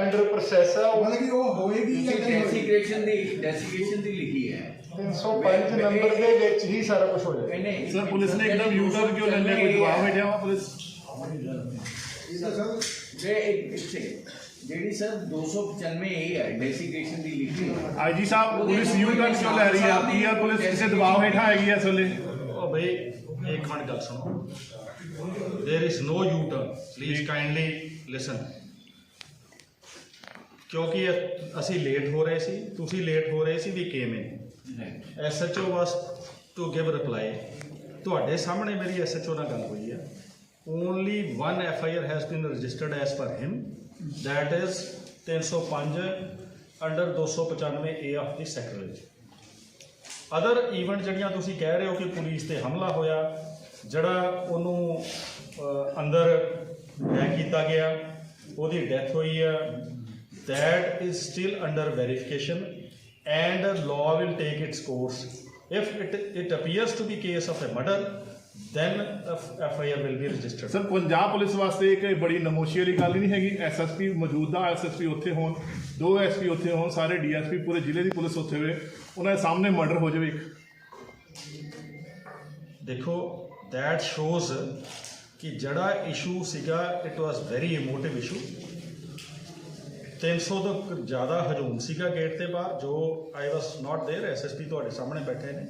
Under process ਆ ਉਹ मतलब कि वो होएगी या नहीं होएगी? डेसिग्नेशन दी लिखी है 305 नंबर ਦੇ ਵਿੱਚ ਹੀ ਸਾਰਾ ਕੁਝ ਹੋ ਜਾਏਗਾ। नहीं सर पुलिस ने एकदम यू टर्न क्यों ले लिया? कोई दबाव बैठा हुआ पुलिस? ये तो सर जेडी सर 295 यही है डेसिग्नेशन दी लिखी है। आईजी साहब पुलिस यू टर्न क्यों ले रही है आपकी? या पुलिस किसी दबाव हेठा हैगी इस वेले? ओ भाई एक मिनट गल सुनो, there is no U turn, please kindly listen. क्योंकि ਅਸੀਂ ਲੇਟ ਹੋ ਰਹੇ ਸੀ, ਤੁਸੀਂ ਲੇਟ ਹੋ ਰਹੇ ਸੀ, we came in SHO was to give reply. ਤੁਹਾਡੇ ਸਾਹਮਣੇ ਮੇਰੀ ਐਸਐਚਓ ਨਾਲ ਗੱਲ ਹੋਈ ਹੈ। Only 1 FIR has been registered as per him, that is 305 under 295 A of the sacrilege. Other event ਜਿਹੜੀਆਂ ਤੁਸੀਂ ਕਹਿ ਰਹੇ ਹੋ ਕਿ ਪੁਲਿਸ ਤੇ ਹਮਲਾ ਹੋਇਆ, ਜਿਹੜਾ ਉਹਨੂੰ ਅੰਦਰ ਲੈ ਕੀਤਾ ਗਿਆ, ਉਹਦੀ ਡੈਥ ਹੋਈ ਹੈ, that is still under verification and law will take its course. If it appears to be case of a murder, then FIR will be registered. Sir Punjab police ਵਾਸਤੇ ਇੱਕ ਬੜੀ ਨਮੋਸ਼ੀ ਵਾਲੀ ਗੱਲ ਹੀ ਨਹੀਂ ਹੈਗੀ? SSP ਮੌਜੂਦਾ SSP ਉੱਥੇ ਹੋਣ, 2 SP ਉੱਥੇ ਹੋਣ, ਸਾਰੇ DSP ਪੂਰੇ ਜ਼ਿਲ੍ਹੇ ਦੀ ਪੁਲਿਸ ਉੱਥੇ ਹੋਵੇ, ਉਹਨਾਂ ਦੇ ਸਾਹਮਣੇ ਮਰਡਰ ਹੋ ਜਾਵੇ ਇੱਕ। ਦੇਖੋ that shows ਕਿ ਜਿਹੜਾ ਇਸ਼ੂ ਸੀਗਾ it was very emotive issue। 300 ਤੋਂ ਜ਼ਿਆਦਾ ਹਜੂਮ ਸੀਗਾ ਗੇਟ ਦੇ ਬਾਹਰ, ਜੋ ਆਈ ਵਾਸ ਨਾਟ ਦੇਅਰ। SSP ਤੁਹਾਡੇ ਸਾਹਮਣੇ ਬੈਠੇ ਨੇ,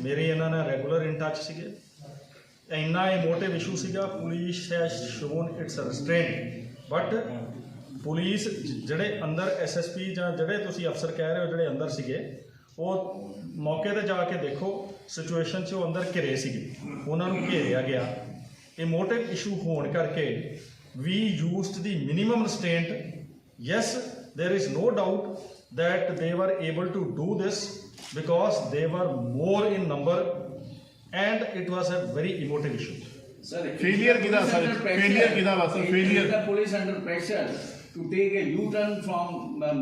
ਮੇਰੇ ਇਹਨਾਂ ਨਾਲ ਰੈਗੂਲਰ ਇਨ ਟੱਚ ਸੀਗੇ। ਇੰਨਾ ਇਮੋਟਿਵ ਇਸ਼ੂ ਸੀਗਾ। Police has shown its restraint, but police ਜਿਹੜੇ ਅੰਦਰ SSP ਜਾਂ ਜਿਹੜੇ ਤੁਸੀਂ ਅਫਸਰ ਕਹਿ ਰਹੇ ਹੋ ਜਿਹੜੇ ਅੰਦਰ ਸੀਗੇ, ਉਹ ਮੌਕੇ 'ਤੇ ਜਾ ਕੇ ਦੇਖੋ ਸਿਚੁਏਸ਼ਨ 'ਚ ਉਹ ਅੰਦਰ ਘਿਰੇ ਸੀਗੇ, ਉਹਨਾਂ ਨੂੰ ਘੇਰਿਆ ਗਿਆ। ਇਮੋਟਿਵ ਇਸ਼ੂ ਹੋਣ ਕਰਕੇ ਵੀ used the minimum ਰਿਸਟ੍ਰੇਂਟ। Yes, there is no doubt that they were able to do this because they were more in number and it was a very emotive issue. Sir, Failure किधर sir? Failure किधर बस? Failure. The police under pressure to take a U-turn from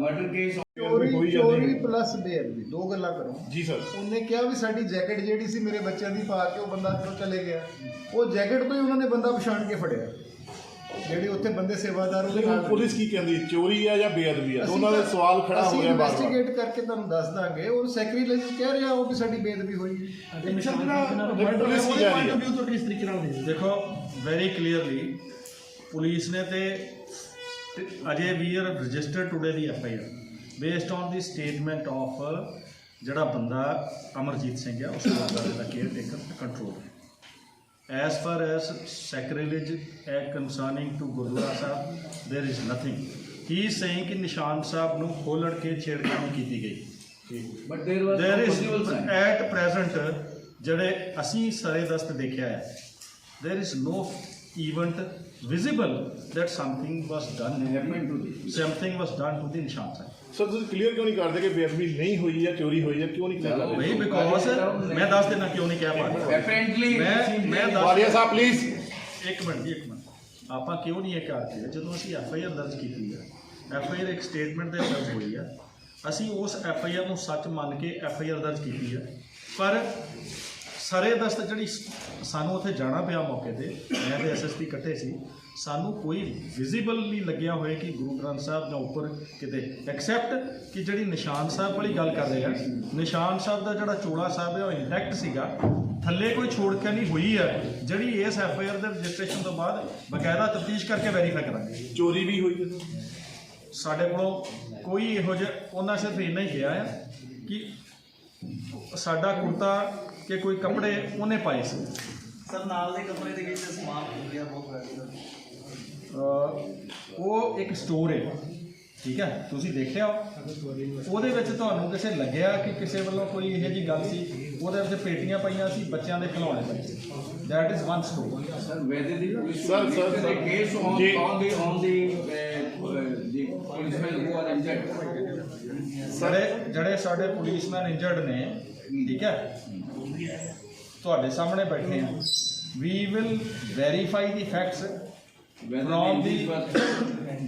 murder case. ਚੋਰੀ plus ਬੇਅਦਬੀ, ਦੋ ਗੱਲਾਂ ਕਰੋ। ਜੀ sir. ਉਹਨੇ ਕਿਹਾ ਵੀ ਸਾਡੀ ਜੈਕਟ ਜਿਹੜੀ ਸੀ ਮੇਰੇ ਬੱਚਿਆਂ ਦੀ ਪਾ ਕੇ ਉਹ ਬੰਦਾ ਜਦੋਂ ਚਲੇ ਗਿਆ, ਉਹ ਜੈਕਟ ਤੋਂ ਹੀ ਉਹਨਾਂ ਨੇ ਬੰਦਾ ਪਛਾਣ ਕੇ ਫੜਿਆ, ਜਿਹੜੇ ਉੱਥੇ ਬੰਦੇ ਸੇਵਾਦਾਰ ਉਹਦੇ ਨਾਲ। ਪੁਲਿਸ ਕੀ ਕਹਿੰਦੀ, ਚੋਰੀ ਹੈ ਜਾਂ ਬੇਅਦਬੀ ਹੈ? ਉਹਨਾਂ ਦੇ ਸਵਾਲ ਖੜਾ ਹੋ ਰਿਹਾ ਬਾਰ-ਬਾਰ। ਇਨਵੈਸਟੀਗੇਟ ਕਰਕੇ ਤੁਹਾਨੂੰ ਦੱਸ ਦਾਂਗੇ। ਉਹ ਸੈਕਟਰੀ ਕਹਿ ਰਿਹਾ ਉਹ ਵੀ ਸਾਡੀ ਬੇਅਦਬੀ ਹੋਈ। ਪੁਲਿਸ ਕੀ ਕਹਿ ਰਹੀ ਹੈ? ਦੇਖੋ ਵੈਰੀ ਕਲੀਅਰਲੀ ਪੁਲਿਸ ਨੇ ਤੇ ਅਜੇ ਵੀ are registered today the FIR based on the statement of ਜਿਹੜਾ ਬੰਦਾ ਅਮਰਜੀਤ ਸਿੰਘ ਆ, ਉਸ ਦਾ caretaker control. As far as sacrilege concerning to Gurdwara Sahib, there is nothing. He is saying कि निशान साहब ਨੂੰ ਖੋਲੜ ਕੇ ਛੇੜਖਾਨੀ ਕੀਤੀ ਗਈ। But there was There no is possible sign. at present ਜਿਹੜੇ ਅਸੀਂ ਸਾਰੇ ਦਸਤ ਦੇਖਿਆ ਹੈ, there is no event visible that something was done to the Nishan Sahib. Sir ਤੁਸੀਂ ਕਲੀਅਰ ਕਿਉਂ ਨਹੀਂ ਕਰਦੇ ਕਿ ਬੇਅਦਬੀ ਨਹੀਂ ਹੋਈ ਹੈ, ਚੋਰੀ ਹੋਈ ਹੈ? ਕਿਉਂ ਨਹੀਂ ਕਲੀਅਰ ਕਰਦੇ? ਨਹੀਂ, ਬਿਕੋਜ਼ ਮੈਂ ਦੱਸ ਦੇਣਾ ਕਿਉਂ ਨਹੀਂ ਕਹਿ ਪਾ ਰਿਹਾ। Apparently, ਮੈਂ ਵਾਲੀਆ ਸਾਹਿਬ ਪਲੀਜ਼ ਇੱਕ ਮਿੰਟ ਆਪਾਂ ਕਿਉਂ ਨਹੀਂ ਇਹ ਕਰਦੇ? ਜਦੋਂ ਅਸੀਂ FIR ਦਰਜ ਕੀਤੀ ਹੈ, FIR ਇੱਕ ਸਟੇਟਮੈਂਟ ਦੇ ਦਰਜ ਹੋਈ ਹੈ, ਅਸੀਂ ਉਸ FIR ਨੂੰ ਸੱਚ ਮੰਨ ਕੇ FIR ਦਰਜ ਕੀਤੀ ਹੈ। ਪਰ ਸਰੇ ਦਸਤ ਜਿਹੜੀ ਸਾਨੂੰ ਉੱਥੇ ਜਾਣਾ ਪਿਆ ਮੌਕੇ 'ਤੇ, ਮੈਂ ਤੇ SSP ਇਕੱਠੇ ਸੀ, ਸਾਨੂੰ ਕੋਈ ਵਿਜ਼ੀਬਲ ਨਹੀਂ ਲੱਗਿਆ ਹੋਏ ਕਿ ਗੁਰੂ ਗ੍ਰੰਥ ਸਾਹਿਬ ਜਾਂ ਉੱਪਰ ਕਿਤੇ, ਐਕਸੈਪਟ ਕਿ ਜਿਹੜੀ ਨਿਸ਼ਾਨ ਸਾਹਿਬ ਵਾਲੀ ਗੱਲ ਕਰ ਰਹੇ ਆ, ਨਿਸ਼ਾਨ ਸਾਹਿਬ ਦਾ ਜਿਹੜਾ ਚੋਲਾ ਸਾਹਿਬ ਹੈ ਉਹ ਇੰਟੈਕਟ ਸੀਗਾ, ਥੱਲੇ ਕੋਈ ਛੋੜ ਕੇ ਨਹੀਂ ਹੋਈ ਹੈ, ਜਿਹੜੀ ਇਸ FIR ਦੇ ਰਜਿਸਟ੍ਰੇਸ਼ਨ ਤੋਂ ਬਾਅਦ ਬਕਾਇਦਾ ਤਫਤੀਸ਼ ਕਰਕੇ ਵੈਰੀਫਾਈ ਕਰਾਂਗੇ। ਚੋਰੀ ਵੀ ਹੋਈ ਹੈ? ਸਾਡੇ ਕੋਲੋਂ ਕੋਈ ਇਹੋ ਜਿਹਾ, ਉਹਨਾਂ ਸਿਰਫ ਇੰਨਾ ਹੀ ਕਿਹਾ ਹੈ ਕਿ ਸਾਡਾ ਕੁੜਤਾ ਕਿ ਕੋਈ ਕੱਪੜੇ ਉਹਨੇ ਪਾਏ ਸੀ। ਸਰ ਨਾਲ ਦੇ ਕਮਰੇ ਦੇ ਵਿੱਚ ਸਮਾਨ ਹੋ ਗਿਆ ਬਹੁਤ ਵੈਲਿਊ। ਉਹ ਇੱਕ ਸਟੋਰ ਹੈ, ਠੀਕ ਹੈ, ਤੁਸੀਂ ਦੇਖਿਆ ਉਹਦੇ ਵਿੱਚ ਤੁਹਾਨੂੰ ਕਿਸੇ ਲੱਗਿਆ ਕਿ ਕਿਸੇ ਵੱਲੋਂ ਕੋਈ ਇਹੋ ਜਿਹੀ ਗੱਲ ਸੀ? ਉਹਦੇ ਵਿੱਚ ਪੇਟੀਆਂ ਪਈਆਂ ਸੀ, ਬੱਚਿਆਂ ਦੇ ਖਿਡੌਣੇ ਪਏ ਸੀ। That is one store. Sir, whether the police Sir, should sir, register sir. a case on Ji. the policemen who are injured. ਜਿਹੜੇ ਸਾਡੇ ਪੁਲਿਸਮੈਨ ਇੰਜਰਡ ਨੇ, ਠੀਕ ਹੈ, ਤੁਹਾਡੇ ਸਾਹਮਣੇ ਬੈਠੇ ਆ। We will verify the facts Whether from the the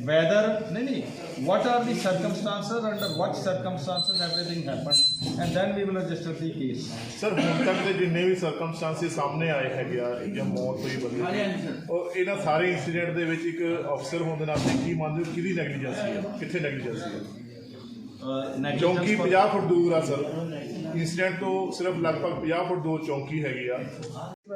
whether ਨਹੀਂ what are the circumstances, under what circumstances everything happened, and then we will register the case. Sir ਹੁਣ ਤੱਕ ਦੇ ਜਿੰਨੇ ਵੀ ਸਰਕਮਸਟੈਂਸਿਸ ਸਾਹਮਣੇ ਆਏ ਹੈਗੇ ਆ ਜਾਂ ਮੌਤ ਹੋਈ ਬੰਦੇ ਹਾਂਜੀ, ਦੀ, ਹਾਂਜੀ ਸਰ। ਉਹ ਇਹਨਾਂ ਸਾਰੇ ਇੰਸੀਡੈਂਟ ਦੇ ਵਿੱਚ ਇੱਕ ਅਫਸਰ ਹੋਣ ਦੇ ਨਾਤੇ ਕੀ ਮੰਨਦੇ ਹੋ ਕਿਹਦੀ ਨੈਗਲੀਜੈਂਸੀ ਹੈ, ਕਿੱਥੇ ਨੈਗਲੀਜੈਂਸੀ ਹੈ? ਚੌਂਕੀ 50 ਫੁੱਟ ਦੂਰ ਆ ਸਰ, ਇੰਸੀਡੈਂਟ ਤੋਂ ਸਿਰਫ ਲਗਭਗ 50 ਫੁੱਟ ਦੂਰ ਚੌਂਕੀ ਹੈਗੀ ਆ।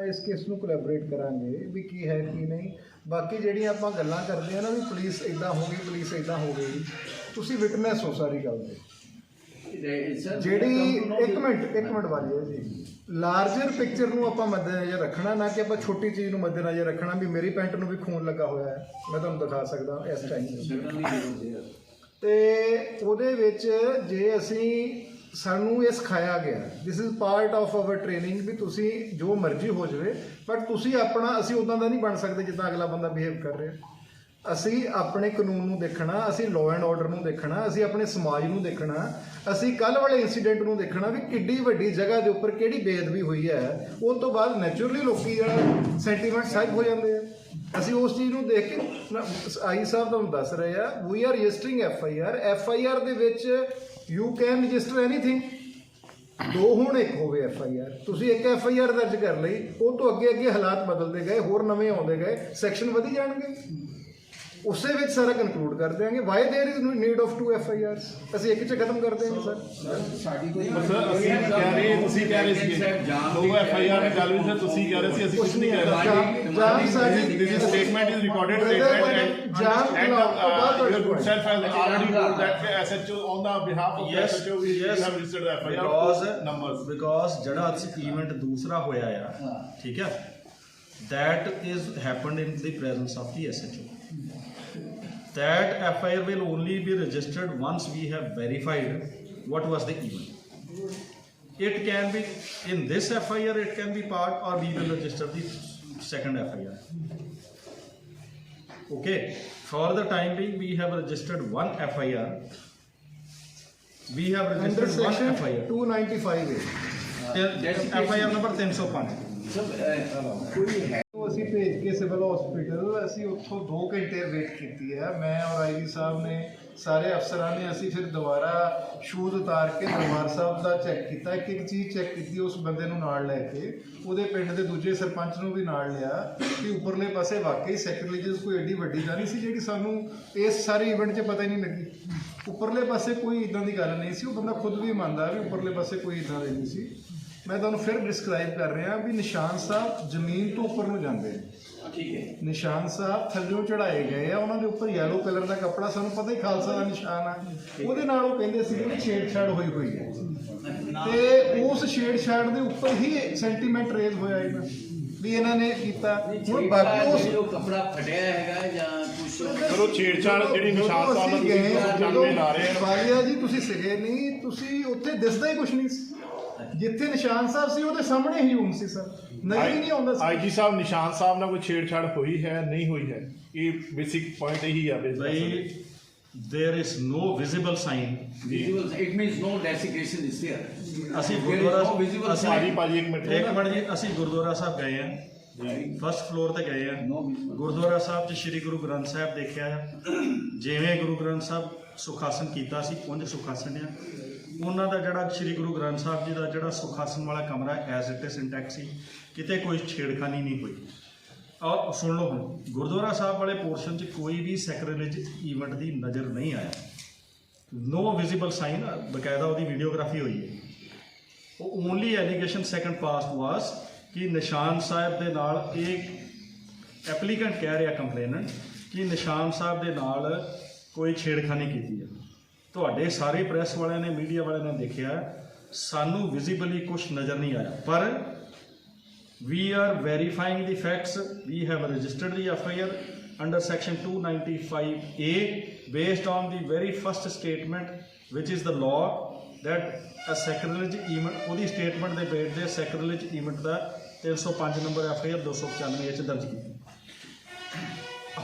ਇਸ ਕੇਸ ਨੂੰ ਕੋਲੈਬੋਰੇਟ ਕਰਾਂਗੇ ਵੀ ਕੀ ਹੈ ਕੀ ਨਹੀਂ। ਬਾਕੀ ਜਿਹੜੀਆਂ ਆਪਾਂ ਗੱਲਾਂ ਕਰਦੇ ਆ ਨਾ ਵੀ ਪੁਲਿਸ ਇਦਾਂ ਹੋ ਗਈ, ਪੁਲਿਸ ਇਦਾਂ ਹੋ ਗਈ, ਤੁਸੀਂ ਵਿਟਨੈਸ ਹੋ ਸਾਰੀ ਗੱਲ ਦੇ। ਜਿਹੜੀ ਇੱਕ ਮਿੰਟ ਵਾਲੀ ਹੈ ਜੀ, ਲਾਰਜਰ ਪਿਕਚਰ ਨੂੰ ਆਪਾਂ ਮੱਦੇਨਜ਼ਰ ਰੱਖਣਾ, ਨਾ ਕਿ ਆਪਾਂ ਛੋਟੀ ਚੀਜ਼ ਨੂੰ ਮੱਦੇਨਜ਼ਰ ਰੱਖਣਾ ਵੀ ਮੇਰੀ ਪੈਂਟ ਨੂੰ ਵੀ ਖੂਨ ਲੱਗਾ ਹੋਇਆ ਹੈ, ਮੈਂ ਤੁਹਾਨੂੰ ਦਿਖਾ ਸਕਦਾ ਇਸ ਟਾਈਮ। ਤੇ ਉਹਦੇ ਵਿੱਚ ਜੇ ਅਸੀਂ ਸਾਨੂੰ ਇਹ ਸਿਖਾਇਆ ਗਿਆ, this is part of our training, ਵੀ ਤੁਸੀਂ ਜੋ ਮਰਜ਼ੀ ਹੋ ਜਾਵੇ ਬਟ ਤੁਸੀਂ ਆਪਣਾ, ਅਸੀਂ ਉੱਦਾਂ ਦਾ ਨਹੀਂ ਬਣ ਸਕਦੇ ਜਿੱਦਾਂ ਅਗਲਾ ਬੰਦਾ ਬਿਹੇਵ ਕਰ ਰਿਹਾ। ਅਸੀਂ ਆਪਣੇ ਕਾਨੂੰਨ ਨੂੰ ਦੇਖਣਾ, ਅਸੀਂ ਲਾਅ ਐਂਡ ਆਰਡਰ ਨੂੰ ਦੇਖਣਾ, ਅਸੀਂ ਆਪਣੇ ਸਮਾਜ ਨੂੰ ਦੇਖਣਾ, ਅਸੀਂ ਕੱਲ੍ਹ ਵਾਲੇ ਇੰਸੀਡੈਂਟ ਨੂੰ ਦੇਖਣਾ ਵੀ ਕਿੱਡੀ ਵੱਡੀ ਜਗ੍ਹਾ ਦੇ ਉੱਪਰ ਕਿਹੜੀ ਬੇਅਦਬੀ ਹੋਈ ਹੈ। ਉਹ ਤੋਂ ਬਾਅਦ ਨੈਚੁਰਲੀ ਲੋਕੀ ਜਿਹੜਾ ਸੈਂਟੀਮੈਂਟ ਸਾਹਿਬ ਹੋ ਜਾਂਦੇ ਆ। ਅਸੀਂ ਉਸ ਚੀਜ਼ ਨੂੰ ਦੇਖ ਕੇ ਆਈ ਸਾਹਿਬ ਤੁਹਾਨੂੰ ਦੱਸ ਰਹੇ ਆ, ਵੀ ਆਰ ਰਜਿਸਟਰਿੰਗ FIR ਦੇ ਵਿੱਚ ਯੂ ਕੈਨ ਰਜਿਸਟਰ ਐਨੀਥਿੰਗ, ਦੋ ਹੁਣ ਇੱਕ ਹੋਵੇ FIR। ਤੁਸੀਂ ਇੱਕ FIR ਦਰਜ ਕਰ ਲਈ, ਉਹ ਤੋਂ ਅੱਗੇ ਹਾਲਾਤ ਬਦਲਦੇ ਗਏ, ਹੋਰ ਨਵੇਂ ਆਉਂਦੇ ਗਏ, ਸੈਕਸ਼ਨ ਵਧੀ ਜਾਣਗੇ, ਉਸੇ ਵਿੱਚ ਸਾਰਾ ਕਨਕਲੂਡ ਕਰ ਦਿਆਂਗੇ। Why there is need of 2 FIRs, ਅਸੀਂ ਇੱਕ 'ਚ ਖਤਮ ਕਰ ਦਿਆਂਗੇ ਸਰ। ਸਰ ਅਸੀਂ ਕਹਿ ਰਹੇ, ਤੁਸੀਂ ਕਹਿ ਰਹੇ ਸੀ ਦੋ FIR ਦੀ ਗੱਲ ਵੀ ਸਰ ਤੁਸੀਂ ਕਹਿ ਰਹੇ ਸੀ, ਅਸੀਂ ਕੁਝ ਨਹੀਂ ਕਹਿ ਰਹੇ। ਜਾਮ ਸਾਡੀ this statement is recorded statement and your good self has already told that SHO on the behalf of SHO we have registered the FIR numbers because ਜਿਹੜਾ ਇਵੈਂਟ ਦੂਸਰਾ ਹੋਇਆ ਆ, ਠੀਕ ਹੈ, that is happened in the presence of the SHO. That FIR will only be registered once we have verified what was the event. It can be in this FIR, it can be part, or we will register the second FIR. Okay, for the time being we have registered one FIR. We have under registered one section FIR. 295A FIR number 305. ਉਹ ਅਸੀਂ ਭੇਜ ਕੇ civil hospital, ਅਸੀਂ ਉੱਥੋਂ 2 ਘੰਟੇ wait ਕੀਤੀ ਹੈ, ਮੈਂ ਔਰ ਆਈਜੀ ਸਾਹਿਬ ਨੇ, ਸਾਰੇ ਅਫਸਰਾਂ ਨੇ। ਅਸੀਂ ਫਿਰ ਦੁਬਾਰਾ ਸ਼ੂਜ਼ ਉਤਾਰ ਕੇ ਦਰਬਾਰ ਸਾਹਿਬ ਦਾ ਚੈੱਕ ਕੀਤਾ, ਇੱਕ ਚੀਜ਼ ਚੈੱਕ ਕੀਤੀ, ਉਸ ਬੰਦੇ ਨੂੰ ਨਾਲ ਲੈ ਕੇ ਉਹਦੇ ਪਿੰਡ ਦੇ ਦੂਜੇ ਸਰਪੰਚ ਨੂੰ ਵੀ ਨਾਲ ਲਿਆ ਕਿ ਉੱਪਰਲੇ ਪਾਸੇ ਵਾਕਈ ਸੈਕਟਰੀਜ ਕੋਈ ਐਡੀ ਵੱਡੀ ਤਾਂ ਨਹੀਂ ਸੀ ਜਿਹੜੀ ਸਾਨੂੰ ਇਸ ਸਾਰੇ ਇਵੈਂਟ 'ਚ ਪਤਾ ਹੀ ਨਹੀਂ ਲੱਗੀ। ਉੱਪਰਲੇ ਪਾਸੇ ਕੋਈ ਇੱਦਾਂ ਦੀ ਗੱਲ ਨਹੀਂ ਸੀ, ਉਹ ਬੰਦਾ ਖੁਦ ਵੀ ਮੰਨਦਾ ਵੀ ਉੱਪਰਲੇ ਪਾਸੇ ਕੋਈ ਇੱਦਾਂ ਦੀ ਨਹੀਂ ਸੀ। ਮੈਂ ਤੁਹਾਨੂੰ ਫਿਰ ਡਿਸਕ੍ਰਾਈਬ ਕਰ ਰਿਹਾ ਵੀ ਨਿਸ਼ਾਨ ਸਾਹਿਬ ਜ਼ਮੀਨ ਤੋਂ ਉੱਪਰ ਨੂੰ ਜਾਂਦੇ ਨੇ, ਠੀਕ ਹੈ। ਨਿਸ਼ਾਨ ਸਾਹਿਬ ਥੱਲਿਓਂ ਚੜਾਏ ਗਏ ਆ, ਉਹਨਾਂ ਦੇ ਉੱਪਰ ਯੈਲੋ ਕਲਰ ਦਾ ਕੱਪੜਾ, ਸਾਨੂੰ ਪਤਾ ਹੀ ਖਾਲਸਾ ਦਾ ਨਿਸ਼ਾਨ ਆ, ਉਹਦੇ ਨਾਲ ਉਹ ਕਹਿੰਦੇ ਸੀ ਕਿ ਛੇੜਛਾੜ ਹੋਈ ਹੈ, ਤੇ ਉਸ ਛੇੜਛਾੜ ਦੇ ਉੱਪਰ ਹੀ ਸੈਂਟੀਮੈਂਟ ਰੇਜ਼ ਹੋਇਆ ਇਹਨਾਂ ਵੀ ਇਹਨਾਂ ਨੇ ਕੀਤਾ। ਹੁਣ ਬਾਕੀ ਉਸ ਕੱਪੜਾ ਫਟਿਆ ਹੈਗਾ ਜਾਂ ਕੁਝ ਪਰ ਉਹ ਛੇੜਛਾੜ ਜਿਹੜੀ ਨਿਸ਼ਾਨ ਸਾਹਿਬ ਨੂੰ ਜਾਣਵੇਂ ਲਾ ਰਹੇ ਹਨ। ਵਾਲਿਆ ਜੀ ਤੁਸੀਂ ਸਿਗੇ ਨਹੀਂ, ਤੁਸੀਂ ਉੱਥੇ ਦਿਸਦਾ ਹੀ ਕੁਛ ਨਹੀਂ ਸੀ, ਜਿੱਥੇ ਨਿਸ਼ਾਨ ਸਾਹਿਬ ਸੀ ਉਹਦੇ ਸਾਹਮਣੇ ਹੀ ਹੁਣ ਸੀ ਸਰ, ਨਹੀਂ ਆਉਂਦਾ ਸੀ। ਆਈਜੀ ਸਾਹਿਬ ਨਿਸ਼ਾਨ ਸਾਹਿਬ ਨਾਲ ਕੋਈ ਛੇੜਛਾੜ ਹੋਈ ਹੈ ਨਹੀਂ ਹੋਈ ਹੈ, ਇਹ ਬੇਸਿਕ ਪੁਆਇੰਟ ਇਹੀ ਆ। Bhai, there is no visible sign. visible, it means no desecration is there. ਅਸੀਂ There is Gurdwara no visible sign. ਭਾਜੀ ਇੱਕ ਮਿੰਟ ਜੀ, ਅਸੀਂ ਗੁਰਦੁਆਰਾ ਸਾਹਿਬ ਗਏ ਆ, ਫਸਟ ਫਲੋਰ ਤੇ ਗਏ ਆ, No visible. ਗੁਰਦੁਆਰਾ ਸਾਹਿਬ 'ਚ ਸ਼੍ਰੀ ਗੁਰੂ ਗ੍ਰੰਥ ਸਾਹਿਬ ਦੇਖਿਆ ਆ, ਜਿਵੇਂ ਗੁਰੂ ਗ੍ਰੰਥ ਸਾਹਿਬ ਸੁਖਾਸਨ ਕੀਤਾ ਸੀ ਉਂਝ ਸੁਖਾਸਨ ਆ। ਉਹਨਾਂ ਦਾ ਜਿਹੜਾ ਸ਼੍ਰੀ ਗੁਰੂ ਗ੍ਰੰਥ ਸਾਹਿਬ ਜੀ ਦਾ ਜਿਹੜਾ ਸੁਖਾਸਨ ਵਾਲਾ ਕਮਰਾ ਐਜ਼ ਇਟ ਇਜ਼ ਇੰਟੈਕਟ ਸੀ, ਕਿਤੇ ਕੋਈ ਛੇੜਖਾਨੀ ਨਹੀਂ ਹੋਈ। ਔਰ ਸੁਣ ਲਓ ਹੁਣ, ਗੁਰਦੁਆਰਾ ਸਾਹਿਬ ਵਾਲੇ ਪੋਰਸ਼ਨ 'ਚ ਕੋਈ ਵੀ ਸੈਕਰੀਲੇਜ ਈਵੈਂਟ ਦੀ ਨਜ਼ਰ ਨਹੀਂ ਆਇਆ, ਨੋ ਵਿਜ਼ੀਬਲ ਸਾਈਨ, ਬਕਾਇਦਾ ਉਹਦੀ ਵੀਡੀਓਗ੍ਰਾਫੀ ਹੋਈ ਹੈ। ਉਹ ਓਨਲੀ ਐਲੀਗੇਸ਼ਨ ਸੈਕੰਡ ਪਾਸਟ ਵਾਸ ਕਿ ਨਿਸ਼ਾਨ ਸਾਹਿਬ ਦੇ ਨਾਲ, ਇਹ ਐਪਲੀਕੈਂਟ ਕਹਿ ਰਿਹਾ ਕੰਪਲੇਨੈਂਟ ਕਿ ਨਿਸ਼ਾਨ ਸਾਹਿਬ ਦੇ ਨਾਲ ਕੋਈ ਛੇੜਖਾਨੀ ਕੀਤੀ ਹੈ। ਤੁਹਾਡੇ ਸਾਰੇ ਪ੍ਰੈਸ ਵਾਲਿਆਂ ਨੇ, ਮੀਡੀਆ ਵਾਲਿਆਂ ਨੇ ਦੇਖਿਆ, ਸਾਨੂੰ ਵਿਜ਼ੀਬਲੀ ਕੁਝ ਨਜ਼ਰ ਨਹੀਂ ਆਇਆ, ਪਰ we are verifying the facts. We have registered the FIR under section 295A based on the very first statement, which is the law that a sacrilege event, ਉਹਦੀ ਸਟੇਟਮੈਂਟ ਦੇ ਬੇਸ ਤੇ sacrilege event ਦਾ 305 number FIR 295 ਚ ਦਰਜ ਕੀਤੀ।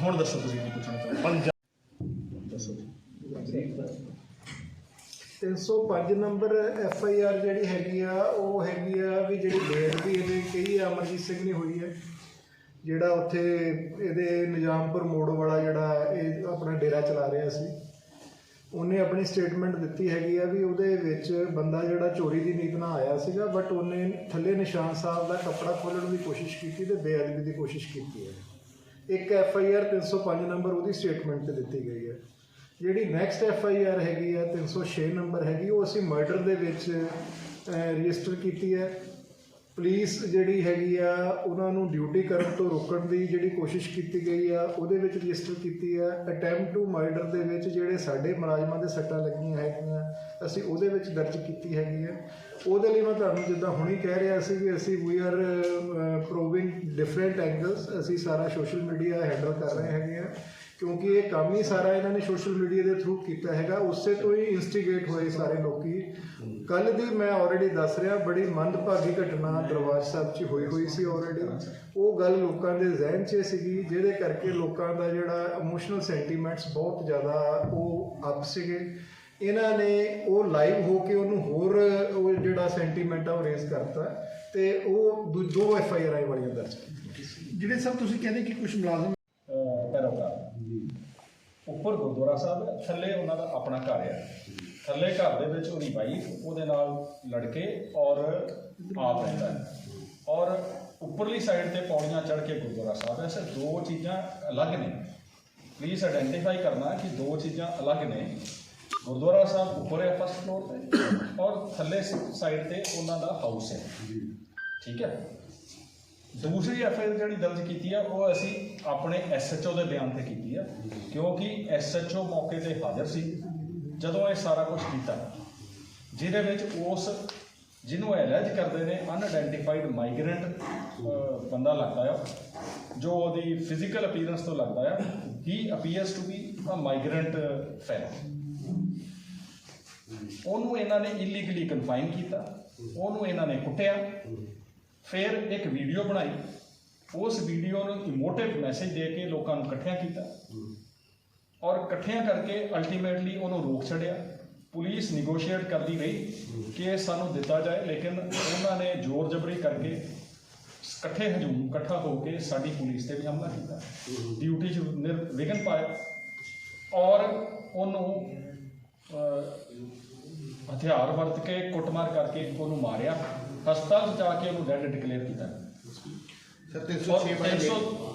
ਹੁਣ ਦੱਸੋ ਤੁਸੀਂ ਕੀ ਪੁੱਛਣਾ ਚਾਹੁੰਦੇ ਹੋ? ਦੱਸੋ। 305 ਨੰਬਰ FIR ਜਿਹੜੀ ਹੈਗੀ ਆ, ਉਹ ਹੈਗੀ ਆ ਵੀ ਜਿਹੜੀ ਬੇਅਦਬੀ ਇਹਦੇ ਕਹੀ ਅਮਰਜੀਤ ਸਿੰਘ ਨੇ ਹੋਈ ਹੈ, ਜਿਹੜਾ ਉੱਥੇ ਇਹਦੇ ਨਿਜ਼ਾਮਪੁਰ ਮੋੜ ਵਾਲਾ ਜਿਹੜਾ ਇਹ ਆਪਣਾ ਡੇਰਾ ਚਲਾ ਰਿਹਾ ਸੀ, ਉਹਨੇ ਆਪਣੀ ਸਟੇਟਮੈਂਟ ਦਿੱਤੀ ਹੈਗੀ ਆ ਵੀ ਉਹਦੇ ਵਿੱਚ ਬੰਦਾ ਜਿਹੜਾ ਚੋਰੀ ਦੀ ਨੀਤ ਨਾਲ ਆਇਆ ਸੀਗਾ, ਬਟ ਉਹਨੇ ਥੱਲੇ ਨਿਸ਼ਾਨ ਸਾਹਿਬ ਦਾ ਕੱਪੜਾ ਖੋਲ੍ਹਣ ਦੀ ਕੋਸ਼ਿਸ਼ ਕੀਤੀ ਤੇ ਬੇਅਦਬੀ ਦੀ ਕੋਸ਼ਿਸ਼ ਕੀਤੀ ਹੈ। ਇੱਕ FIR 305 ਨੰਬਰ ਉਹਦੀ ਸਟੇਟਮੈਂਟ ਤੇ ਦਿੱਤੀ ਗਈ ਹੈ। ਜਿਹੜੀ ਨੈਕਸਟ FIR ਹੈਗੀ ਆ 306 ਨੰਬਰ ਹੈਗੀ, ਉਹ ਅਸੀਂ ਮਰਡਰ ਦੇ ਵਿੱਚ ਰਜਿਸਟਰ ਕੀਤੀ ਹੈ। ਪੁਲਿਸ ਜਿਹੜੀ ਹੈਗੀ ਆ ਉਹਨਾਂ ਨੂੰ ਡਿਊਟੀ ਕਰਨ ਤੋਂ ਰੋਕਣ ਦੀ ਜਿਹੜੀ ਕੋਸ਼ਿਸ਼ ਕੀਤੀ ਗਈ ਆ ਉਹਦੇ ਵਿੱਚ ਰਜਿਸਟਰ ਕੀਤੀ ਆ। ਅਟੈਂਪਟ ਟੂ ਮਰਡਰ ਦੇ ਵਿੱਚ ਜਿਹੜੇ ਸਾਡੇ ਮੁਲਾਜ਼ਮਾਂ ਦੇ ਸੱਟਾਂ ਲੱਗੀਆਂ ਹੈਗੀਆਂ ਅਸੀਂ ਉਹਦੇ ਵਿੱਚ ਦਰਜ ਕੀਤੀ ਹੈਗੀ ਹੈ। ਉਹਦੇ ਲਈ ਮੈਂ ਤੁਹਾਨੂੰ ਜਿੱਦਾਂ ਹੁਣੀ ਕਹਿ ਰਿਹਾ ਸੀ ਵੀ ਅਸੀਂ ਵੀ ਆਰ ਪ੍ਰੂਵਿੰਗ ਡਿਫਰੈਂਟ ਐਂਗਲਸ, ਅਸੀਂ ਸਾਰਾ ਸੋਸ਼ਲ ਮੀਡੀਆ ਹੈਂਡਲ ਕਰ ਰਹੇ ਹੈਗੇ ਆ, ਕਿਉਂਕਿ ਇਹ ਕੰਮ ਹੀ ਸਾਰਾ ਇਹਨਾਂ ਨੇ ਸੋਸ਼ਲ ਮੀਡੀਆ ਦੇ ਥਰੂ ਕੀਤਾ ਹੈਗਾ। ਉਸੇ ਤੋਂ ਹੀ ਇਨਸਟੀਗੇਟ ਹੋਏ ਸਾਰੇ ਲੋਕੀ। ਕੱਲ ਦੀ ਮੈਂ ਆਲਰੇਡੀ ਦੱਸ ਰਿਹਾ, ਬੜੀ ਮੰਦਭਾਗੀ ਘਟਨਾ ਦਰਬਾਰ ਸਾਹਿਬ 'ਚ ਹੋਈ ਸੀ ਆਲਰੇਡੀ। ਉਹ ਗੱਲ ਲੋਕਾਂ ਦੇ ਜ਼ਿਹਨ 'ਚ ਸੀਗੀ, ਜਿਹਦੇ ਕਰਕੇ ਲੋਕਾਂ ਦਾ ਜਿਹੜਾ ਇਮੋਸ਼ਨਲ ਸੈਂਟੀਮੈਂਟਸ ਬਹੁਤ ਜ਼ਿਆਦਾ ਉਹ ਅਪ ਸੀਗੇ। ਇਹਨਾਂ ਨੇ ਉਹ ਲਾਈਵ ਹੋ ਕੇ ਉਹਨੂੰ ਹੋਰ ਉਹ ਜਿਹੜਾ ਸੈਂਟੀਮੈਂਟ ਆ ਉਹ ਰੇਜ਼ ਕਰਤਾ ਤੇ ਉਹ 2 FIR ਵਾਲੀਆਂ ਦਰਜ ਕੀਤੀਆਂ। ਜਿਹੜੇ ਸਭ ਤੁਸੀਂ ਕਹਿੰਦੇ ਕਿ ਕੁਝ ਮੁਲਾਜ਼ਮ ਪੈਰੋਕਾਰ ਉੱਪਰ ਗੁਰਦੁਆਰਾ ਸਾਹਿਬ ਹੈ, ਥੱਲੇ ਉਹਨਾਂ ਦਾ ਆਪਣਾ ਘਰ ਹੈ। ਥੱਲੇ ਘਰ ਦੇ ਵਿੱਚ ਉਹਦੀ ਵਾਈਫ, ਉਹਦੇ ਨਾਲ ਲੜਕੇ ਔਰ ਆਪ ਰਹਿੰਦਾ ਹੈ, ਔਰ ਉੱਪਰਲੀ ਸਾਈਡ ਤੇ ਪੌੜੀਆਂ ਚੜ੍ਹ ਕੇ ਗੁਰਦੁਆਰਾ ਸਾਹਿਬ ਹੈ। ਸਿਰ 2 ਚੀਜ਼ਾਂ ਅਲੱਗ ਨੇ, ਪਲੀਜ਼ ਆਇਡੈਂਟੀਫਾਈ ਕਰਨਾ ਕਿ 2 ਚੀਜ਼ਾਂ ਅਲੱਗ ਨੇ। ਗੁਰਦੁਆਰਾ ਸਾਹਿਬ ਉੱਪਰ ਹੈ ਫਸਟ ਫਲੋਰ ਤੇ, ਔਰ ਥੱਲੇ ਸਾਈਡ ਤੇ ਉਹਨਾਂ ਦਾ ਹਾਊਸ ਹੈ। ਠੀਕ ਹੈ। ਦੂਸਰੀ FIR ਜਿਹੜੀ ਦਰਜ ਕੀਤੀ ਆ ਉਹ ਅਸੀਂ ਆਪਣੇ SHO ਦੇ ਬਿਆਨ ਤੇ ਕੀਤੀ ਆ, ਕਿਉਂਕਿ SHO ਮੌਕੇ ਤੇ ਹਾਜ਼ਰ ਸੀ ਜਦੋਂ ਇਹ ਸਾਰਾ ਕੁਝ ਕੀਤਾ, ਜਿਹਦੇ ਵਿੱਚ ਉਸ ਜਿਹਨੂੰ ਐਲਰਜ ਕਰਦੇ ਨੇ ਅਨਆਇਡੈਂਟੀਫਾਈਡ ਮਾਈਗ੍ਰੈਂਟ ਬੰਦਾ ਲੱਗਦਾ ਆ, ਜੋ ਉਹਦੀ ਫਿਜ਼ੀਕਲ ਅਪੀਅਰੈਂਸ ਤੋਂ ਲੱਗਦਾ ਆ he appears to be a migrant fellow. ਉਹਨੂੰ ਇਹਨਾਂ ਨੇ ਇਲੀਗਲੀ ਕਨਫਾਈਨ ਕੀਤਾ, ਉਹਨੂੰ ਇਹਨਾਂ ਨੇ ਕੁੱਟਿਆ, ਫਿਰ ਇੱਕ ਵੀਡੀਓ ਬਣਾਈ, ਉਸ ਵੀਡੀਓ ਨੂੰ ਇਮੋਟਿਵ ਮੈਸੇਜ ਦੇ ਕੇ ਲੋਕਾਂ ਨੂੰ ਇਕੱਠਿਆਂ ਕੀਤਾ ਔਰ ਇਕੱਠਿਆਂ ਕਰਕੇ ਅਲਟੀਮੇਟਲੀ ਉਹਨੂੰ ਰੋਕ ਛੱਡਿਆ। ਪੁਲਿਸ ਨਿਗੋਸ਼ੀਏਟ ਕਰਦੀ ਰਹੀ ਕਿ ਸਾਨੂੰ ਦਿੱਤਾ ਜਾਏ, ਲੇਕਿਨ ਉਹਨਾਂ ਨੇ ਜ਼ੋਰ ਜ਼ਬਰੀ ਕਰਕੇ ਇਕੱਠਾ ਹੋ ਕੇ ਸਾਡੀ ਪੁਲਿਸ ਤੇ ਵੀ ਹਮਲਾ ਕੀਤਾ, ਡਿਊਟੀ 'ਚ ਵਿਘਨ ਪਾਇਆ ਔਰ ਉਹਨੂੰ ਹਥਿਆਰ ਵਰਤ ਕੇ ਕੁੱਟਮਾਰ ਕਰਕੇ ਉਹਨੂੰ ਮਾਰਿਆ। ਹਸਪਤਾਲ ਜਾ ਕੇ ਉਹਨੂੰ ਡੈਡ ਡਿਕਲੇਅਰ ਕੀਤਾ। ਸਰ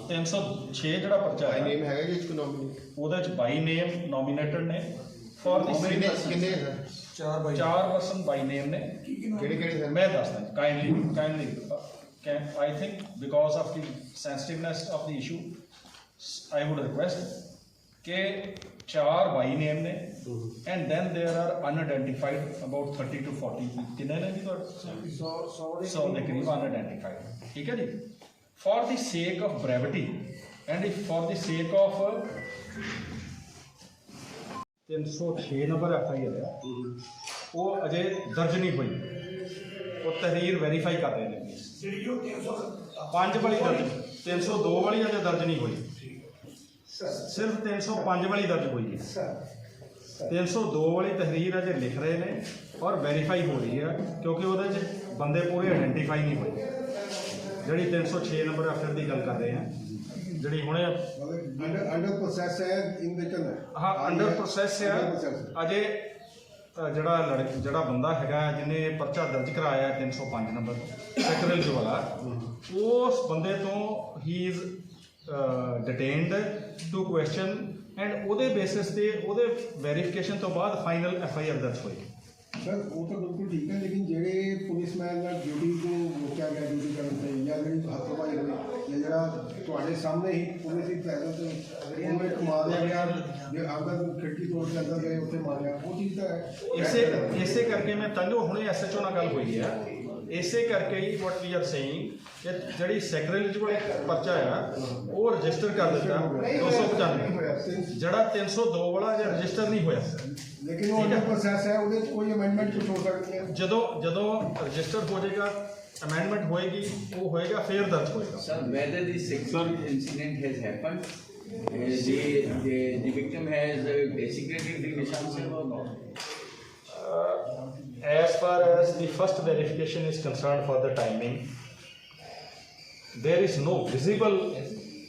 306 ਜਿਹੜਾ ਪਰਚਾ ਹੈ ਨੇਮ ਹੈਗਾ ਜੀ ਇਸ ਕੋ ਨੋਮੀਨੀ, ਉਹਦੇ 'ਚ 22 ਨੇਮ ਨੋਮੀਨੇਟਡ ਨੇ ਫॉर ਦੀ ਕਿੰਨੇ ਸਰ? 4 ਪਰਸਨ ਬਾਈ ਨੇਮ ਨੇ। ਕਿਹੜੇ ਸਰ? ਮੈਂ ਦੱਸਦਾ kindly I think because of the sensitiveness of the issue I would request ਕਿ 4 ਬਾਈ ਨੇਮ ਨੇ and then there are unidentified about 30 to 40 ਕਿੰਨੇ ਨੇ ਜੀ ਤੁਹਾਡੇ 100 ਦੇ ਕਰੀਬ ਅਨਆਇਡੈਂਟੀਫਾਈਡ। ਠੀਕ ਹੈ ਜੀ। For the sake of brevity and for the sake of 306 number FIR ਹੈ, ਉਹ ਅਜੇ ਦਰਜ ਨਹੀਂ ਹੋਈ, ਉਹ ਤਹਿਰੀਰ ਵੈਰੀਫਾਈ ਕਰ ਰਹੇ ਨੇ। 5 ਵਾਲੀ ਦਰਜ, 302 ਵਾਲੀ ਅਜੇ ਦਰਜ ਨਹੀਂ ਹੋਈ, ਸਿਰਫ 305 ਵਾਲੀ ਦਰਜ ਹੋਈ ਹੈ। 302 ਵਾਲੀ ਤਹਿਰੀਰ ਅਜੇ ਲਿਖ ਰਹੇ ਨੇ ਔਰ ਵੈਰੀਫਾਈ ਹੋ ਰਹੀ ਹੈ, ਕਿਉਂਕਿ ਉਹਦੇ 'ਚ ਬੰਦੇ ਪੂਰੇ ਆਇਡੈਂਟੀਫਾਈ ਨਹੀਂ ਹੋਏ। ਜਿਹੜੀ 306 ਨੰਬਰ FIR ਦੀ ਗੱਲ ਕਰ ਰਹੇ ਹਾਂ, ਜਿਹੜੀ ਹੁਣੇ ਅੰਡਰ ਪ੍ਰੋਸੈਸ ਹੈ ਇਨਵੈਸ਼ਨ ਹੈ। ਹਾਂ ਅੰਡਰ ਪ੍ਰੋਸੈਸ ਹੈ ਅਜੇ। ਜਿਹੜਾ ਬੰਦਾ ਹੈਗਾ ਜਿਹਨੇ ਪਰਚਾ ਦਰਜ ਕਰਾਇਆ 305 ਨੰਬਰ ਸੈਕਰੇਜ ਵਾਲਾ, ਉਸ ਬੰਦੇ ਤੋਂ ਹੀ is detained to question and ਉਹਦੇ ਬੇਸਿਸ ਤੇ ਉਹਦੇ ਵੈਰੀਫਿਕੇਸ਼ਨ ਤੋਂ ਬਾਅਦ ਫਾਈਨਲ FIR ਦਰਜ ਹੋਈ। ਸਰ ਉਹ ਤਾਂ ਬਿਲਕੁਲ ਠੀਕ ਹੈ, ਲੇਕਿਨ ਜਿਹੜੇ ਪੁਲਿਸਮੈਨ ਦਾ ਡਿਊਟੀ ਨੂੰ ਰੋਕਿਆ ਗਿਆ ਡਿਊਟੀ ਕਰਨ ਤੇ ਜਾਂ ਜਿਹੜੀ ਹੱਥੋਂ-ਪਾਈ ਹੋਈ ਜਾਂ ਜਿਹੜਾ ਤੁਹਾਡੇ ਸਾਹਮਣੇ ਹੀ ਪੁਲਿਸ ਦੀ ਪੈਦਲ ਤੇ ਉਹਨੂੰ ਇੱਕ ਮਾਰਿਆ ਗਿਆ, ਜੇ ਅੰਦਰ ਖਿੜਕੀ ਤੋੜ ਕੇ ਅੰਦਰ ਗਏ ਉੱਥੇ ਮਾਰਿਆ, ਉਹ ਚੀਜ਼ ਤਾਂ ਹੈ। ਇਸੇ ਕਰਕੇ ਮੈਂ ਤੰਜੋ ਹੁਣੇ SHO ਨਾਲ ਗੱਲ ਹੋਈ ਹੈ, ਇਸੇ ਕਰਕੇ ਹੀ ਵਾਟ ਵੀ ਆਰ ਸੇਇੰਗ ਕਿ ਜਿਹੜੀ ਸੈਕਰੇਜ ਵਾਲਾ ਪਰਚਾ ਆ ਉਹ ਰਜਿਸਟਰ ਕਰ ਦਿੱਤਾ 295, ਜਿਹੜਾ 302 ਵਾਲਾ ਜੇ ਰਜਿਸਟਰ ਨਹੀਂ ਹੋਇਆ। ਲੇਕਿਨ ਉਹ ਅੰਡਰ ਪ੍ਰੋਸੈਸ ਹੈ, ਉਹਦੇ 'ਚ ਕੋਈ ਅਮੈਂਡਮੈਂਟ ਕੁਝ ਹੋ ਸਕਦੀ ਹੈ। ਜਦੋਂ ਰਜਿਸਟਰ ਹੋ ਜਾਏਗਾ, ਅਮੈਂਡਮੈਂਟ ਹੋਏਗੀ, ਉਹ ਹੋਏਗਾ ਫਿਰ ਦਰਜ ਹੋਏਗਾ। Sir, whether the sexual incident has happened, the victim has desecrated the Nishan Singh or not? As far as the first verification is concerned for the timing, there is no visible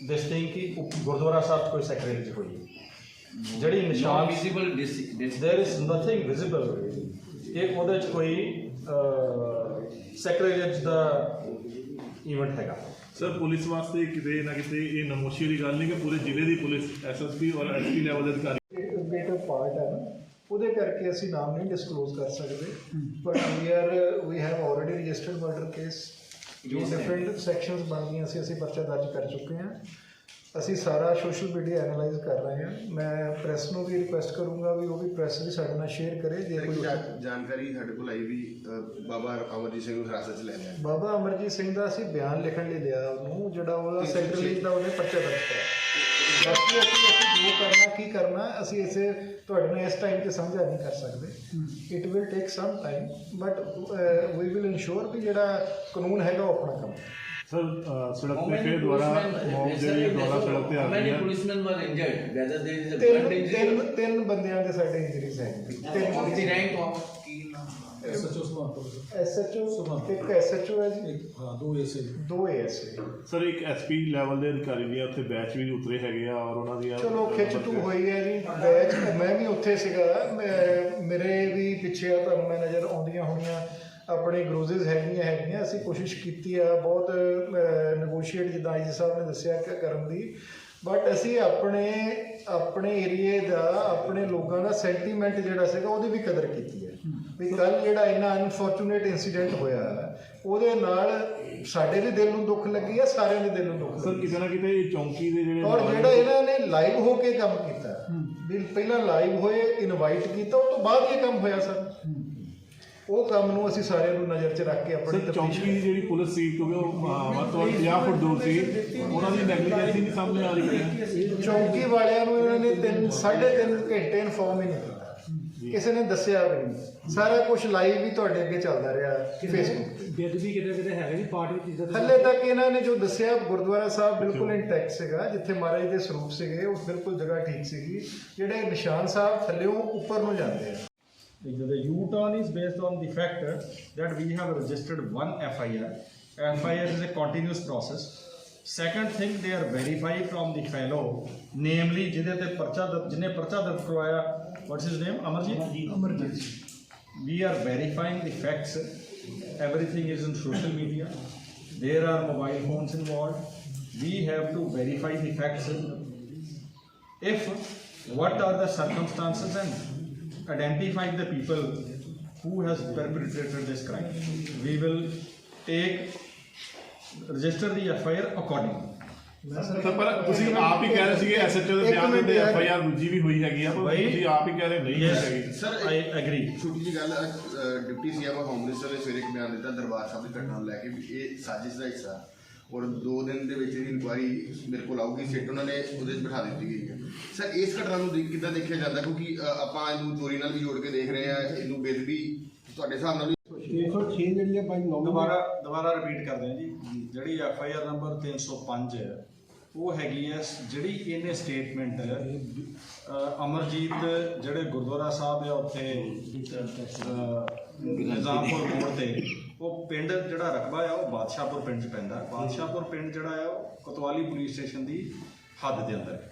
this thing कि गुरुद्वारा साहब कोई सैक्रेज हुई। ਜਿਹੜੀ ਨਿਸ਼ਾਨ visible there is nothing visible ਇਹ ਉਹਦੇ ਚ ਕੋਈ ਸੈਕਰੇਜ ਦਾ ਇਵੈਂਟ ਹੈਗਾ। ਸਰ ਪੁਲਿਸ ਵਾਸਤੇ ਕਿਤੇ ਨਾ ਕਿਤੇ ਇਹ ਨਮੋਸ਼ੀ ਦੀ ਗੱਲ ਨਹੀਂ ਕਿ ਪੂਰੇ ਜ਼ਿਲ੍ਹੇ ਦੀ ਪੁਲਿਸ ਐਸਐਸਪੀ ਔਰ ਐਸਪੀ ਲੈਵਲ ਦੇ ਅਧਿਕਾਰੀ ਇਨਵੈਸਟੀਗੇਟਿਵ ਪਾਰਟ ਹੈ ਨਾ, ਉਹਦੇ ਕਰਕੇ ਅਸੀਂ ਨਾਮ ਨਹੀਂ ਡਿਸਕਲੋਜ਼ ਕਰ ਸਕਦੇ, but we have already registered murder case ਜੋ ਡਿਫਰੈਂਟ ਸੈਕਸ਼ਨਸ ਬਣਦੀਆਂ ਸੀ, ਅਸੀਂ ਪਰਚਾ ਦਰਜ ਕਰ ਚੁੱਕੇ ਹਾਂ। ਅਸੀਂ ਸਾਰਾ ਸੋਸ਼ਲ ਮੀਡੀਆ ਐਨਾਲਾਈਜ਼ ਕਰ ਰਹੇ ਹਾਂ। ਮੈਂ ਪ੍ਰੈਸ ਨੂੰ ਵੀ ਰਿਕੁਐਸਟ ਕਰੂੰਗਾ ਵੀ ਉਹ ਵੀ ਪ੍ਰੈਸ ਵੀ ਸਾਡੇ ਨਾਲ ਸ਼ੇਅਰ ਕਰੇ ਜੇ ਕੋਈ ਜਾਣਕਾਰੀ ਸਾਡੇ ਕੋਲ ਆਈ ਵੀ ਬਾਬਾ ਅਮਰਜੀਤ ਸਿੰਘ ਨੂੰ ਹਿਰਾਸਤ 'ਚ ਲੈ ਲਿਆ। ਬਾਬਾ ਅਮਰਜੀਤ ਸਿੰਘ ਦਾ ਅਸੀਂ ਬਿਆਨ ਲਿਖਣ ਲਈ ਲਿਆ ਉਹਨੂੰ, ਜਿਹੜਾ ਉਹਦਾ ਸੈਕਟਰੀ ਦਾ ਉਹਨੇ ਪਰਚਾ ਦਰਜ ਕਰਾਇਆ। ਬਾਕੀ ਅਸੀਂ ਜੋ ਕਰਨਾ ਕੀ ਕਰਨਾ ਅਸੀਂ ਇਸੇ ਤੁਹਾਡੇ ਨੂੰ ਇਸ ਟਾਈਮ 'ਤੇ ਸਾਂਝਾ ਨਹੀਂ ਕਰ ਸਕਦੇ। It will take some time but we will ensure ਵੀ ਜਿਹੜਾ ਕਾਨੂੰਨ ਹੈਗਾ ਉਹ ਆਪਣਾ ਕੰਮ। ਸਰ ਸੜਕ ਤੇ ਫਿਰ ਦੁਆਰਾ ਮੌਤ ਜਿਹੜੀ ਦੁਆਰਾ ਸੜਕ ਤੇ ਆ ਗਈ many ਹੈ। policemen were injured, whether there is a blunt injury ਤਿੰਨ ਬੰਦਿਆਂ ਦੇ ਸਾਡੇ ਇੰਜਰੀਜ਼ ਹੈ। of the rank of SHO ਇੱਕ ਐਸਐਚਓ ਹੈ ਜੀ, ਦੋ ਐਸਏ। ਸਰ ਇੱਕ ਐਸਪੀ ਲੈਵਲ ਦੇ ਅਧਿਕਾਰੀ ਦੀਆਂ ਉੱਥੇ ਬੈਚ ਵੀ ਉਤਰੇ ਹੈਗੇ ਆ ਔਰ ਉਹਨਾਂ ਦੀਆਂ ਚਲੋ ਖਿੱਚ ਤੂ ਹੋਈ ਹੈ ਜੀ ਬੈਚ। ਮੈਂ ਵੀ ਉੱਥੇ ਸੀਗਾ, ਮੇਰੇ ਵੀ ਪਿੱਛੇ ਆ ਤੁਹਾਨੂੰ ਮੈਂ ਨਜ਼ਰ ਆਉਂਦੀਆਂ ਹੋਣੀਆਂ ਆਪਣੇ ਗਰੋਜ਼ਿਸ ਹੈਗੀਆਂ। ਅਸੀਂ ਕੋਸ਼ਿਸ਼ ਕੀਤੀ ਆ ਬਹੁਤ ਨੈਗੋਸ਼ੀਏਟ ਜਿੱਦਾਂ ਆਈ ਸਾਹਿਬ ਨੇ ਦੱਸਿਆ ਕਿ ਕਰਨ ਦੀ, ਬਟ ਅਸੀਂ ਆਪਣੇ ਏਰੀਏ ਦਾ ਆਪਣੇ ਲੋਕਾਂ ਦਾ ਸੈਂਟੀਮੈਂਟ ਜਿਹੜਾ ਸੀਗਾ ਉਹਦੀ ਵੀ ਕਦਰ ਕੀਤੀ ਹੈ ਵੀ ਕੱਲ ਜਿਹੜਾ ਇਹਨਾਂ ਅਨਫੋਰਚੂਨੇਟ ਇਨਸੀਡੈਂਟ ਹੋਇਆ ਉਹਦੇ ਨਾਲ ਸਾਡੇ ਵੀ ਦਿਲ ਨੂੰ ਦੁੱਖ ਲੱਗੀ ਹੈ, ਸਾਰਿਆਂ ਦੇ ਦਿਲ ਨੂੰ ਦੁੱਖ ਸਰ ਲੱਗੀ। ਕਿਤੇ ਨਾ ਕਿਤੇ ਇਹ ਚੌਂਕੀ ਦੇ ਜਿਹੜੇ ਔਰ ਜਿਹੜਾ ਇਹਨਾਂ ਨੇ ਲਾਈਵ ਹੋ ਕੇ ਕੰਮ ਕੀਤਾ ਵੀ ਪਹਿਲਾਂ ਲਾਈਵ ਹੋਏ, ਇਨਵਾਈਟ ਕੀਤਾ, ਉਸ ਤੋਂ ਬਾਅਦ ਇਹ ਕੰਮ ਹੋਇਆ ਸਰ। ਉਹ ਕੰਮ ਨੂੰ ਅਸੀਂ ਸਾਰਿਆਂ ਨੂੰ ਨਜ਼ਰ 'ਚ ਰੱਖ ਕੇ ਆਪਣੀ ਸਰ ਚੌਂਕੀ ਦੀ ਜਿਹੜੀ ਪੁਲਿਸ ਸੀ ਕਿਉਂਕਿ ਉਹ ਵੱਧ ਤੋਂ ਵੱਧ 50 ਫੁੱਟ ਦੂਰ ਸੀ, ਉਹਨਾਂ ਦੀ ਨੈਗਲੀਜੈਂਸੀ ਨਹੀਂ ਸਾਹਮਣੇ ਆ ਰਹੀ ਹੈ। ਚੌਂਕੀ ਵਾਲਿਆਂ ਨੂੰ ਇਹਨਾਂ ਨੇ 3.5 ਘੰਟੇ ਇਨਫੋਰਮ ਹੀ ਨਹੀਂ ਕੀਤਾ, ਕਿਸੇ ਨੇ ਦੱਸਿਆ ਵੀ ਨਹੀਂ। ਸਾਰਾ ਕੁਝ ਲਾਈਵ ਵੀ ਤੁਹਾਡੇ ਅੱਗੇ ਚੱਲਦਾ ਰਿਹਾ ਫੇਸਬੁੱਕ ਤੇ। ਬੇਅਦਬੀ ਕਿਤੇ ਹੈ ਜੀ ਪਾਰਟ ਵਿੱਚ ਇੱਜ਼ਤ ਹੱਲੇ ਤੱਕ ਇਹਨਾਂ ਨੇ ਜੋ ਦੱਸਿਆ ਗੁਰਦੁਆਰਾ ਸਾਹਿਬ ਬਿਲਕੁਲ ਇੰਟੈਕਟ ਸੀਗਾ, ਜਿੱਥੇ ਮਹਾਰਾਜ ਦੇ ਸਰੂਪ ਸੀਗੇ ਉਹ ਬਿਲਕੁਲ ਜਗ੍ਹਾ ਠੀਕ ਸੀਗੀ। ਜਿਹੜੇ ਨਿਸ਼ਾਨ ਸਾਹਿਬ ਥੱਲਿਓਂ ਉੱਪਰ ਨੂੰ ਜਾਂਦੇ ਆ। The U-turn is based on the fact that we have registered one FIR. FIR is a continuous process. Second thing, they are verified from the fellow, namely ਜਿਹਦੇ ਤੇ ਜਿਹਨੇ ਪਰਚਾ ਦਰਜ ਕਰਵਾਇਆ, what's his name? Amarjit. We are verifying the facts. Everything is in social media. There are mobile phones involved. We have to verify the facts. What are the circumstances and identify the people who has perpetrated this crime. We will register the FIR accordingly. Sir ਪਰ ਤੁਸੀਂ ਆਪ ਹੀ ਕਹਿ ਰਹੇ ਸੀਗੇ SHO ਦੇ ਬਿਆਨ ਦੇ FIR ਦੂਜੀ ਵੀ ਹੋਈ ਹੈਗੀ ਆ, ਪਰ ਤੁਸੀਂ ਆਪ ਹੀ ਕਹਿ ਰਹੇ ਨਹੀਂ ਹੈਗੀ। Sir I agree. ਛੋਟੀ ਜਿਹੀ ਗੱਲ, ਡਿਪਟੀ ਸੀਐਮ ਹੋਮ ਮਿਨਿਸਟਰ ਨੇ ਸਵੇਰੇ ਇੱਕ ਬਿਆਨ ਦਿੱਤਾ ਦਰਬਾਰ ਸਾਹਿਬ ਦੀ ਘਟਨਾ ਨੂੰ ਲੈ ਕੇ ਵੀ ਇਹ ਸਾਜ਼ਿਸ਼ ਦਾ ਹਿੱਸਾ ਔਰ 2 ਦਿਨ ਦੇ ਵਿੱਚ ਇਹਦੀ ਇਨਕੁਆਇਰੀ ਮੇਰੇ ਕੋਲ ਆਊਗੀ, ਸਿੱਟ ਉਹਨਾਂ ਨੇ ਉਹਦੇ 'ਚ ਬਿਠਾ ਦਿੱਤੀ ਗਈ ਹੈ। ਸਰ ਇਸ ਘਟਨਾ ਨੂੰ ਕਿੱਦਾਂ ਦੇਖਿਆ ਜਾਂਦਾ, ਕਿਉਂਕਿ ਆਪਾਂ ਇਹਨੂੰ ਚੋਰੀ ਨਾਲ ਵੀ ਜੋੜ ਕੇ ਦੇਖ ਰਹੇ ਹਾਂ, ਇਹਨੂੰ ਬੇਦਬੀ ਤੁਹਾਡੇ ਹਿਸਾਬ ਨਾਲ 306 ਜਿਹੜੀ ਹੈ ਭਾਈ ਦੁਬਾਰਾ ਰਿਪੀਟ ਕਰਦੇ ਹਾਂ ਜੀ। ਜਿਹੜੀ FIR ਨੰਬਰ 305 ਹੈ ਉਹ ਹੈਗੀ ਹੈ ਜਿਹੜੀ ਇਹਨੇ ਸਟੇਟਮੈਂਟ ਅਮਰਜੀਤ ਜਿਹੜੇ ਗੁਰਦੁਆਰਾ ਸਾਹਿਬ ਆ ਉੱਥੇ ਨਿਜ਼ਾਮਪੁਰ ਮੋੜ ਤੇ, ਉਹ ਪਿੰਡ ਜਿਹੜਾ ਰਕਬਾ ਆ ਉਹ ਬਾਦਸ਼ਾਹਪੁਰ ਪਿੰਡ 'ਚ ਪੈਂਦਾ। ਬਾਦਸ਼ਾਹਪੁਰ ਪਿੰਡ ਜਿਹੜਾ ਆ ਉਹ ਕੋਤਵਾਲੀ ਪੁਲਿਸ ਸਟੇਸ਼ਨ ਦੀ ਹੱਦ ਦੇ ਅੰਦਰ ਹੈ।